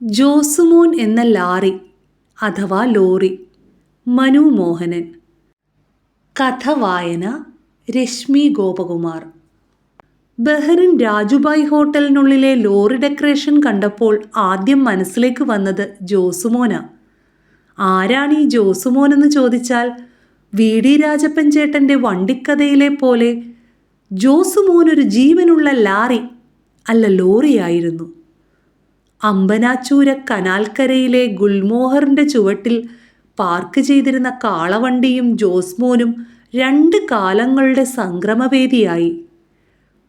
ജോസുമോൻ എന്ന ലാറി അഥവാ ലോറി. മനു മോഹനൻ. കഥ വായന രശ്മി ഗോപകുമാർ. ബഹ്റിൻ രാജുഭായ് ഹോട്ടലിനുള്ളിലെ ലോറി ഡെക്കറേഷൻ കണ്ടപ്പോൾ ആദ്യം മനസ്സിലേക്ക് വന്നത് ജോസുമോനാ. ആരാണ് ഈ ജോസുമോനെന്ന് ചോദിച്ചാൽ വി.ഡി. രാജപ്പൻ ചേട്ടൻ്റെ വണ്ടിക്കഥയിലെ പോലെ ജോസുമോൻ ഒരു ജീവനുള്ള ലാറി അല്ല ലോറിയായിരുന്നു. അമ്പനാച്ചൂര കനാൽക്കരയിലെ ഗുൽമോഹറിൻ്റെ ചുവട്ടിൽ പാർക്ക് ചെയ്തിരുന്ന കാളവണ്ടിയും ജോസ്മോനും 2 കാലങ്ങളുടെ സംക്രമവേദിയായി.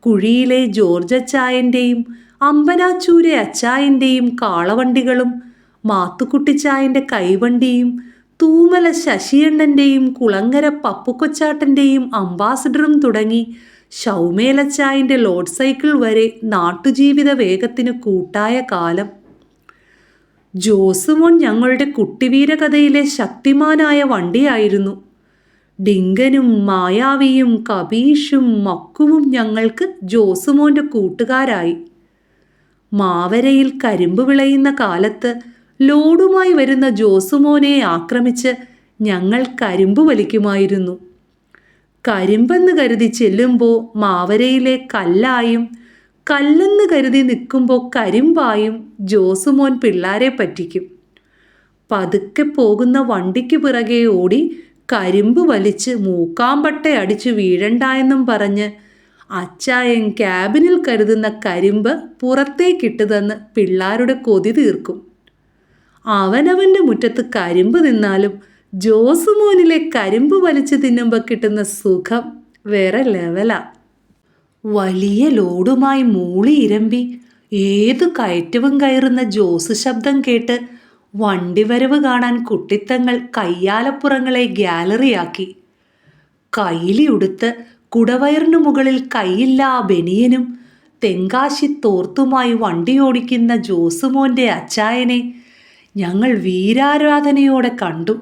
കുഴിയിലെ ജോർജ് അച്ചായൻ്റെയും അമ്പനാച്ചൂരെ അച്ചായൻ്റെയും കാളവണ്ടികളും മാത്തുക്കുട്ടിച്ചായൻ്റെ കൈവണ്ടിയും തൂമല ശശിയണ്ണൻ്റെയും കുളങ്ങര പപ്പുക്കൊച്ചാട്ടൻ്റെയും അംബാസഡറും തുടങ്ങി ഷൗമേലച്ചായൻ്റെ ലോഡ് സൈക്കിൾ വരെ നാട്ടുജീവിത വേഗത്തിന് കൂട്ടായ കാലം. ജോസുമോൻ ഞങ്ങളുടെ കുട്ടിവീരകഥയിലെ ശക്തിമാനായ വണ്ടിയായിരുന്നു. ഡിങ്കനും മായാവിയും കബീഷും മക്കുവും ഞങ്ങൾക്ക് ജോസുമോൻ്റെ കൂട്ടുകാരായി. മാവരയിൽ കരിമ്പ് വിളയുന്ന കാലത്ത് ലോഡുമായി വരുന്ന ജോസുമോനെ ആക്രമിച്ച് ഞങ്ങൾ കരിമ്പ് വലിക്കുമായിരുന്നു. കരിമ്പെന്ന് കരുതി ചെല്ലുമ്പോൾ മാവരയിലെ കല്ലായും കല്ലെന്ന് കരുതി നിൽക്കുമ്പോൾ കരിമ്പായും ജോസുമോൻ പിള്ളാരെ പറ്റിക്കും. പതുക്കെ പോകുന്ന വണ്ടിക്ക് പിറകെ ഓടി കരിമ്പ് വലിച്ച് മൂക്കാമ്പട്ട അടിച്ചു വീഴണ്ടായെന്നും പറഞ്ഞ് അച്ചായൻ ക്യാബിനിൽ കരുതുന്ന കരിമ്പ് പുറത്തേക്കിട്ട് തന്ന് പിള്ളാരുടെ കൊതി തീർക്കും. അവനവൻ്റെ മുറ്റത്ത് കരിമ്പ് നിന്നാലും ജോസുമോനിലെ കരിമ്പ് വലിച്ചു തിന്നുമ്പോൾ കിട്ടുന്ന സുഖം വേറെ ലെവലാ. വലിയ ലോഡുമായി മൂളി ഇരമ്പി ഏതു കയറ്റവും കയറുന്ന ജോസ് ശബ്ദം കേട്ട് വണ്ടിവരവ് കാണാൻ കുട്ടിത്തങ്ങൾ കയ്യാലപ്പുറങ്ങളെ ഗ്യാലറിയാക്കി. കൈലിയുടുത്ത് കുടവയറിനു മുകളിൽ കൈയില്ലാ ബനിയനും തെങ്കാശി തോർത്തുമായി വണ്ടിയോടിക്കുന്ന ജോസുമോൻ്റെ അച്ചായനെ ഞങ്ങൾ വീരാരാധനയോടെ കണ്ടു.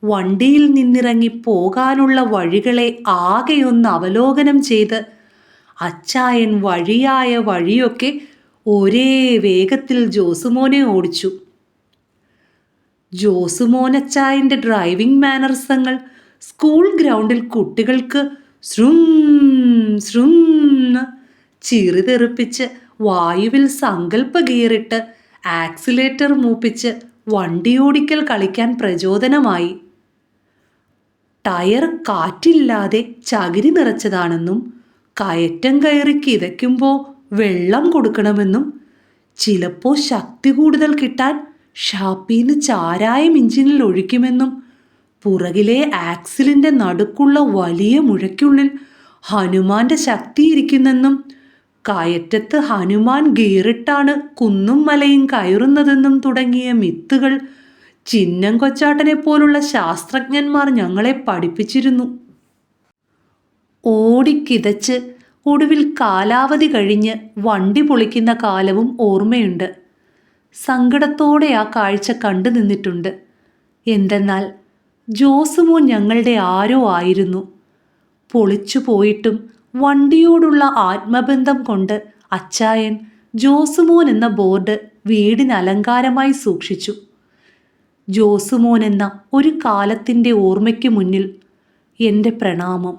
വണ്ടിയിൽ നിന്നിറങ്ങി പോകാനുള്ള വഴികളെ ആകെയൊന്ന് അവലോകനം ചെയ്ത് അച്ചായൻ വഴിയായ വഴിയൊക്കെ ഒരേ വേഗത്തിൽ ജോസുമോനെ ഓടിച്ചു. ജോസുമോനച്ചായൻ്റെ ഡ്രൈവിംഗ് മാനർസങ്ങൾ സ്കൂൾ ഗ്രൗണ്ടിൽ കുട്ടികൾക്ക് ശ്രും ശ്രും ചിറിതെറിപ്പിച്ച് വായുവിൽ സങ്കല്പ ഗിയറിട്ട് ആക്സിലേറ്റർ മൂപ്പിച്ച് വണ്ടിയോടിക്കൽ കളിക്കാൻ പ്രചോദനമായി. ടയർ കാറ്റില്ലാതെ ചകിരി നിറച്ചതാണെന്നും കയറ്റം കയറി കിതയ്ക്കുമ്പോൾ വെള്ളം കൊടുക്കണമെന്നും ചിലപ്പോൾ ശക്തി കൂടുതൽ കിട്ടാൻ ഷാപ്പിന്ന് ചാരായം എഞ്ചിനിൽ ഒഴിക്കുമെന്നും പുറകിലെ ആക്സിലിൻ്റെ നടുക്കുള്ള വലിയ മുഴയ്ക്കുള്ളിൽ ഹനുമാന്റെ ശക്തി ഇരിക്കുന്നെന്നും കയറ്റത്ത് ഹനുമാൻ ഗീറിട്ടാണ് കുന്നും മലയും കയറുന്നതെന്നും തുടങ്ങിയ മിത്തുകൾ ചിന്നം കൊച്ചാട്ടനെ പോലുള്ള ശാസ്ത്രജ്ഞന്മാർ ഞങ്ങളെ പഠിപ്പിച്ചിരുന്നു. ഓടിക്കിതച്ച് ഒടുവിൽ കാലാവധി കഴിഞ്ഞ് വണ്ടി പൊളിക്കുന്ന കാലവും ഓർമ്മയുണ്ട്. സങ്കടത്തോടെ ആ കാഴ്ച കണ്ടു നിന്നിട്ടുണ്ട്. എന്തെന്നാൽ ജോസുമോൻ ഞങ്ങളുടെ ആരോ ആയിരുന്നു. പൊളിച്ചു പോയിട്ടും വണ്ടിയോടുള്ള ആത്മബന്ധം കൊണ്ട് അച്ചായൻ ജോസുമോൻ എന്ന ബോർഡ് വീടിന് അലങ്കാരമായി സൂക്ഷിച്ചു. ജോസുമോൻ എന്ന ഒരു കാലത്തിൻ്റെ ഓർമ്മയ്ക്ക് മുന്നിൽ എൻ്റെ പ്രണാമം.